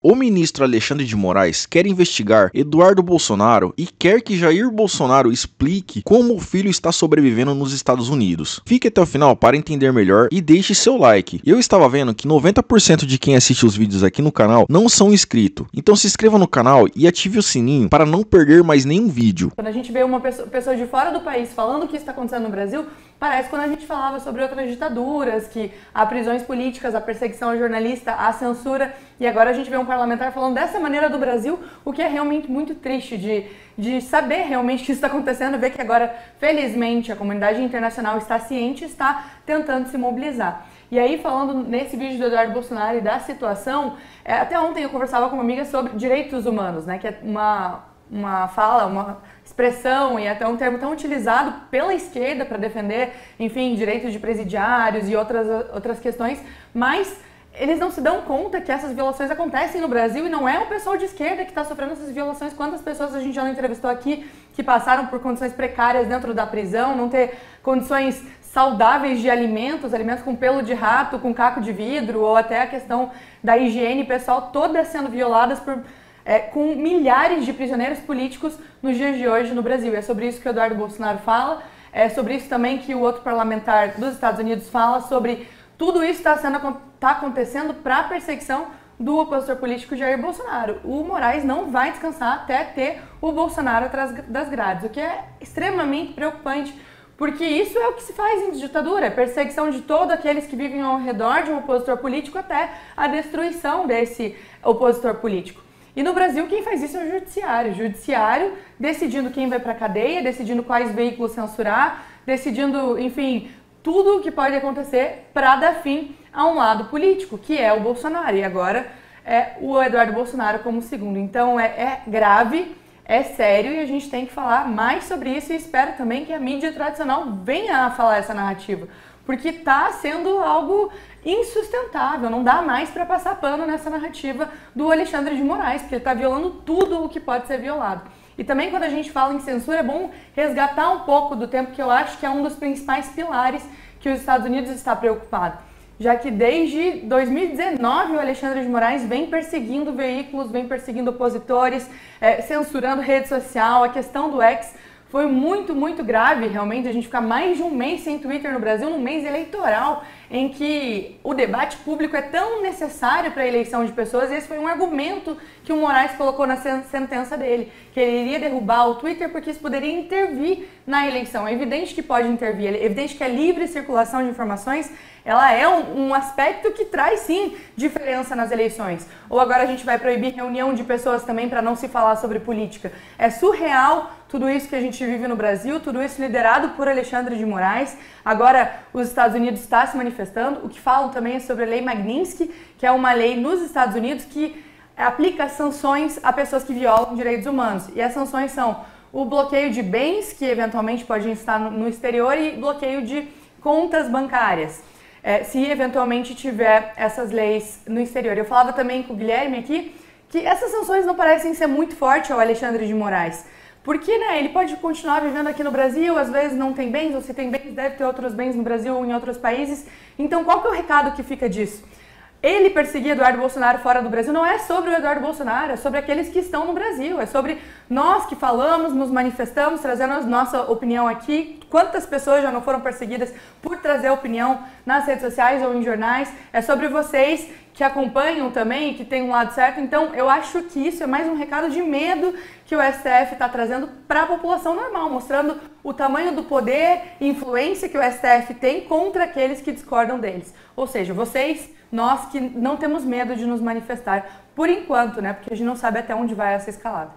O ministro Alexandre de Moraes quer investigar Eduardo Bolsonaro e quer que Jair Bolsonaro explique como o filho está sobrevivendo nos Estados Unidos. Fique até o final para entender melhor e deixe seu like. Eu estava vendo que 90% de quem assiste os vídeos aqui no canal não são inscritos, então se inscreva no canal e ative o sininho para não perder mais nenhum vídeo. Quando a gente vê uma pessoa de fora do país falando o que está acontecendo no Brasil, parece quando a gente falava sobre outras ditaduras, que há prisões políticas, há perseguição ao jornalista, há censura, e agora a gente vê um parlamentar falando dessa maneira do Brasil, o que é realmente muito triste de saber realmente o que está acontecendo, ver que agora, felizmente, a comunidade internacional está ciente e está tentando se mobilizar. E aí, falando nesse vídeo do Eduardo Bolsonaro e da situação, até ontem eu conversava com uma amiga sobre direitos humanos, né, que é uma fala, uma expressão e até um termo tão utilizado pela esquerda para defender, enfim, direitos de presidiários e outras questões, mas eles não se dão conta que essas violações acontecem no Brasil e não é o pessoal de esquerda que está sofrendo essas violações. Quantas pessoas a gente já não entrevistou aqui que passaram por condições precárias dentro da prisão, não ter condições saudáveis de alimentos com pelo de rato, com caco de vidro, ou até a questão da higiene pessoal, todas sendo violadas com milhares de prisioneiros políticos nos dias de hoje no Brasil. E é sobre isso que o Eduardo Bolsonaro fala, é sobre isso também que o outro parlamentar dos Estados Unidos fala, sobre tudo isso está acontecendo para a perseguição do opositor político Jair Bolsonaro. O Moraes não vai descansar até ter o Bolsonaro atrás das grades, o que é extremamente preocupante, porque isso é o que se faz em ditadura, perseguição de todos aqueles que vivem ao redor de um opositor político até a destruição desse opositor político. E no Brasil quem faz isso é o judiciário decidindo quem vai para a cadeia, decidindo quais veículos censurar, decidindo, enfim, tudo o que pode acontecer para dar fim a um lado político, que é o Bolsonaro, e agora é o Eduardo Bolsonaro como segundo. Então é grave, é sério, e a gente tem que falar mais sobre isso, e espero também que a mídia tradicional venha a falar essa narrativa, porque está sendo algo insustentável, não dá mais para passar pano nessa narrativa do Alexandre de Moraes, porque ele está violando tudo o que pode ser violado. E também quando a gente fala em censura, é bom resgatar um pouco do tempo que eu acho que é um dos principais pilares que os Estados Unidos está preocupado, já que desde 2019 o Alexandre de Moraes vem perseguindo veículos, vem perseguindo opositores, censurando rede social. A questão do X foi muito grave, realmente, a gente ficar mais de um mês sem Twitter no Brasil, num mês eleitoral, em que o debate público é tão necessário para a eleição de pessoas, e esse foi um argumento que o Moraes colocou na sentença dele, que ele iria derrubar o Twitter porque isso poderia intervir na eleição. É evidente que pode intervir, é evidente que a livre circulação de informações, ela é um aspecto que traz, sim, diferença nas eleições. Ou agora a gente vai proibir reunião de pessoas também para não se falar sobre política. É surreal tudo isso que a gente vive no Brasil, tudo isso liderado por Alexandre de Moraes. Agora os Estados Unidos estão se manifestando. O que falam também é sobre a Lei Magnitsky, que é uma lei nos Estados Unidos que aplica sanções a pessoas que violam direitos humanos. E as sanções são o bloqueio de bens, que eventualmente podem estar no exterior, e bloqueio de contas bancárias, se eventualmente tiver essas leis no exterior. Eu falava também com o Guilherme aqui que essas sanções não parecem ser muito fortes ao Alexandre de Moraes, porque, né, ele pode continuar vivendo aqui no Brasil, às vezes não tem bens, ou se tem bens, deve ter outros bens no Brasil ou em outros países. Então, qual que é o recado que fica disso? Ele perseguir Eduardo Bolsonaro fora do Brasil não é sobre o Eduardo Bolsonaro, é sobre aqueles que estão no Brasil, é sobre nós que falamos, nos manifestamos, trazendo a nossa opinião aqui. Quantas pessoas já não foram perseguidas por trazer opinião nas redes sociais ou em jornais? É sobre vocês que acompanham também, que tem um lado certo. Então, eu acho que isso é mais um recado de medo que o STF está trazendo para a população normal, mostrando o tamanho do poder e influência que o STF tem contra aqueles que discordam deles. Ou seja, vocês, nós que não temos medo de nos manifestar, por enquanto, né? Porque a gente não sabe até onde vai essa escalada.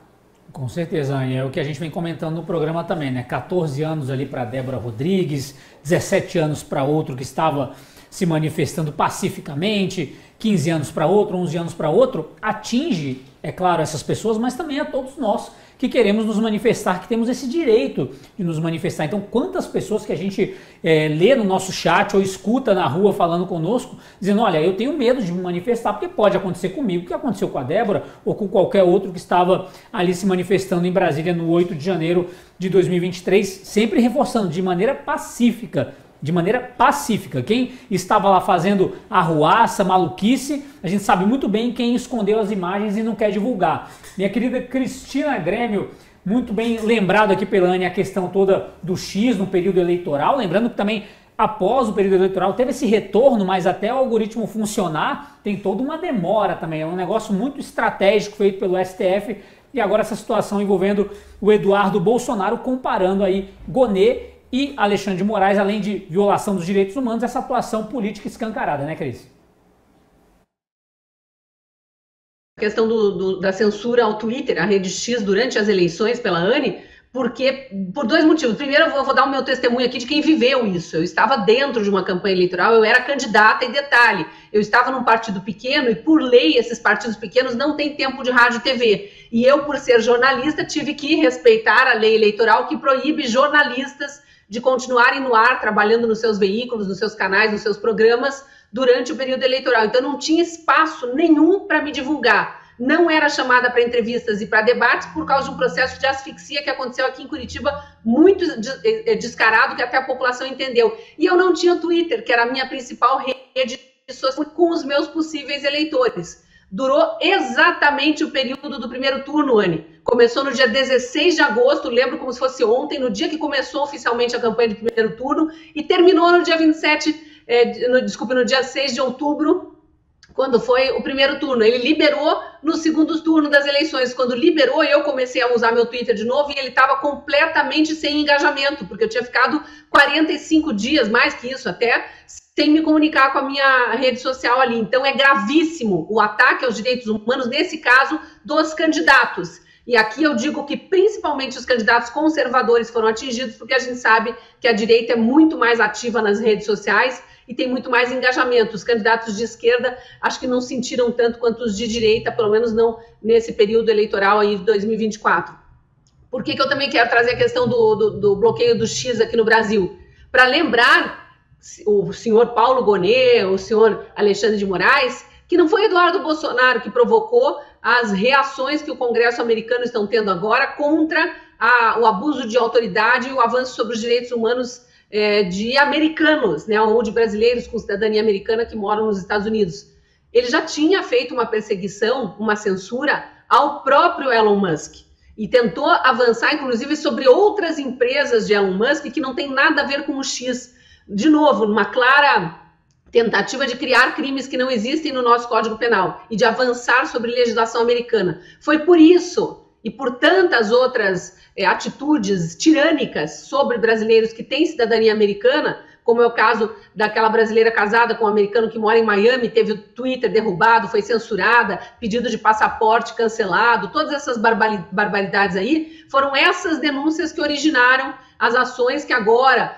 Com certeza, Anny, é o que a gente vem comentando no programa também, né? 14 anos ali para Débora Rodrigues, 17 anos para outro que estava se manifestando pacificamente, 15 anos para outro, 11 anos para outro, atinge, é claro, essas pessoas, mas também a todos nós que queremos nos manifestar, que temos esse direito de nos manifestar. Então, quantas pessoas que a gente lê no nosso chat ou escuta na rua falando conosco, dizendo, olha, eu tenho medo de me manifestar porque pode acontecer comigo, o que aconteceu com a Débora ou com qualquer outro que estava ali se manifestando em Brasília no 8 de janeiro de 2023, sempre reforçando, de maneira pacífica. de maneira pacífica. Quem estava lá fazendo arruaça, maluquice, a gente sabe muito bem quem escondeu as imagens e não quer divulgar. Minha querida Cristina Grêmio, muito bem lembrado aqui pela Anne a questão toda do X no período eleitoral, lembrando que também após o período eleitoral teve esse retorno, mas até o algoritmo funcionar tem toda uma demora também, é um negócio muito estratégico feito pelo STF. E agora essa situação envolvendo o Eduardo Bolsonaro, comparando aí Gonê e Alexandre de Moraes, além de violação dos direitos humanos, essa atuação política escancarada, né, Cris? A questão da censura ao Twitter, a rede X, durante as eleições pela Anne, porque, por dois motivos. Primeiro, eu vou dar o meu testemunho aqui de quem viveu isso. Eu estava dentro de uma campanha eleitoral, eu era candidata, e detalhe, eu estava num partido pequeno e, por lei, esses partidos pequenos não têm tempo de rádio e TV. E eu, por ser jornalista, tive que respeitar a lei eleitoral que proíbe jornalistas de continuarem no ar, trabalhando nos seus veículos, nos seus canais, nos seus programas, durante o período eleitoral. Então, não tinha espaço nenhum para me divulgar. Não era chamada para entrevistas e para debates por causa de um processo de asfixia que aconteceu aqui em Curitiba, muito descarado, que até a população entendeu. E eu não tinha Twitter, que era a minha principal rede social com os meus possíveis eleitores. Durou exatamente o período do primeiro turno, Anne. Começou no dia 16 de agosto, lembro como se fosse ontem, no dia que começou oficialmente a campanha de primeiro turno, e terminou no dia no dia 6 de outubro, quando foi o primeiro turno. Ele liberou no segundo turno das eleições. Quando liberou, eu comecei a usar meu Twitter de novo e ele estava completamente sem engajamento, porque eu tinha ficado 45 dias, mais que isso até, sem me comunicar com a minha rede social ali. Então é gravíssimo o ataque aos direitos humanos, nesse caso, dos candidatos. E aqui eu digo que principalmente os candidatos conservadores foram atingidos, porque a gente sabe que a direita é muito mais ativa nas redes sociais e tem muito mais engajamento. Os candidatos de esquerda acho que não sentiram tanto quanto os de direita, pelo menos não nesse período eleitoral aí de 2024. Por que eu também quero trazer a questão do bloqueio do X aqui no Brasil? Para lembrar o senhor Paulo Gonê, o senhor Alexandre de Moraes, que não foi Eduardo Bolsonaro que provocou as reações que o Congresso americano estão tendo agora contra o abuso de autoridade e o avanço sobre os direitos humanos de americanos, né, ou de brasileiros com cidadania americana que moram nos Estados Unidos. Ele já tinha feito uma perseguição, uma censura ao próprio Elon Musk e tentou avançar, inclusive, sobre outras empresas de Elon Musk que não tem nada a ver com o X. De novo, numa clara tentativa de criar crimes que não existem no nosso Código Penal e de avançar sobre legislação americana. Foi por isso e por tantas outras atitudes tirânicas sobre brasileiros que têm cidadania americana, como é o caso daquela brasileira casada com um americano que mora em Miami, teve o Twitter derrubado, foi censurada, pedido de passaporte cancelado, todas essas barbaridades aí, foram essas denúncias que originaram as ações que agora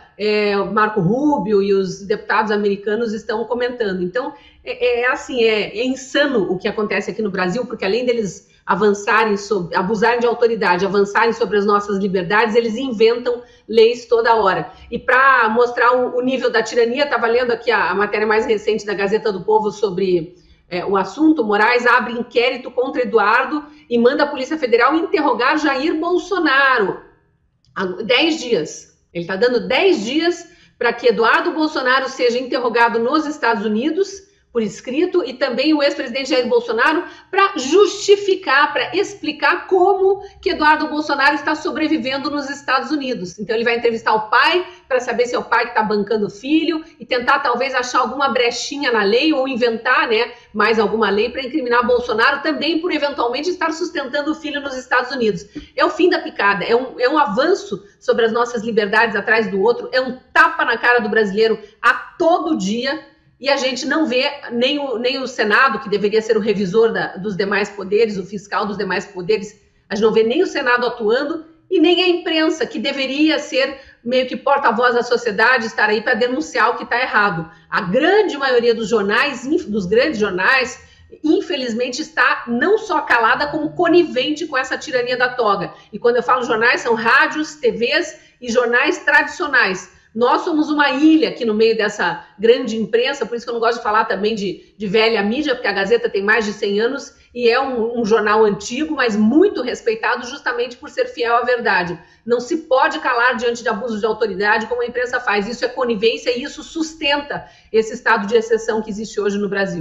o Marco Rubio e os deputados americanos estão comentando. Então, é insano o que acontece aqui no Brasil, porque além deles abusarem de autoridade, avançarem sobre as nossas liberdades, eles inventam leis toda hora. E para mostrar o nível da tirania, estava lendo aqui a matéria mais recente da Gazeta do Povo sobre o assunto. Moraes abre inquérito contra Eduardo e manda a Polícia Federal interrogar Jair Bolsonaro. Há 10 dias. Ele está dando 10 dias para que Eduardo Bolsonaro seja interrogado nos Estados Unidos, por escrito, e também o ex-presidente Jair Bolsonaro, para justificar, para explicar como que Eduardo Bolsonaro está sobrevivendo nos Estados Unidos. Então ele vai entrevistar o pai para saber se é o pai que está bancando o filho e tentar talvez achar alguma brechinha na lei ou inventar, né, mais alguma lei para incriminar Bolsonaro também por eventualmente estar sustentando o filho nos Estados Unidos. É o fim da picada, é um avanço sobre as nossas liberdades atrás do outro, é um tapa na cara do brasileiro a todo dia. E a gente não vê nem o Senado, que deveria ser o revisor dos demais poderes, o fiscal dos demais poderes, a gente não vê nem o Senado atuando e nem a imprensa, que deveria ser meio que porta-voz da sociedade, estar aí para denunciar o que está errado. A grande maioria dos jornais, dos grandes jornais, infelizmente está não só calada, como conivente com essa tirania da toga. E quando eu falo jornais, são rádios, TVs e jornais tradicionais. Nós somos uma ilha aqui no meio dessa grande imprensa, por isso que eu não gosto de falar também de velha mídia, porque a Gazeta tem mais de 100 anos e é um jornal antigo, mas muito respeitado justamente por ser fiel à verdade. Não se pode calar diante de abusos de autoridade como a imprensa faz. Isso é conivência e isso sustenta esse estado de exceção que existe hoje no Brasil.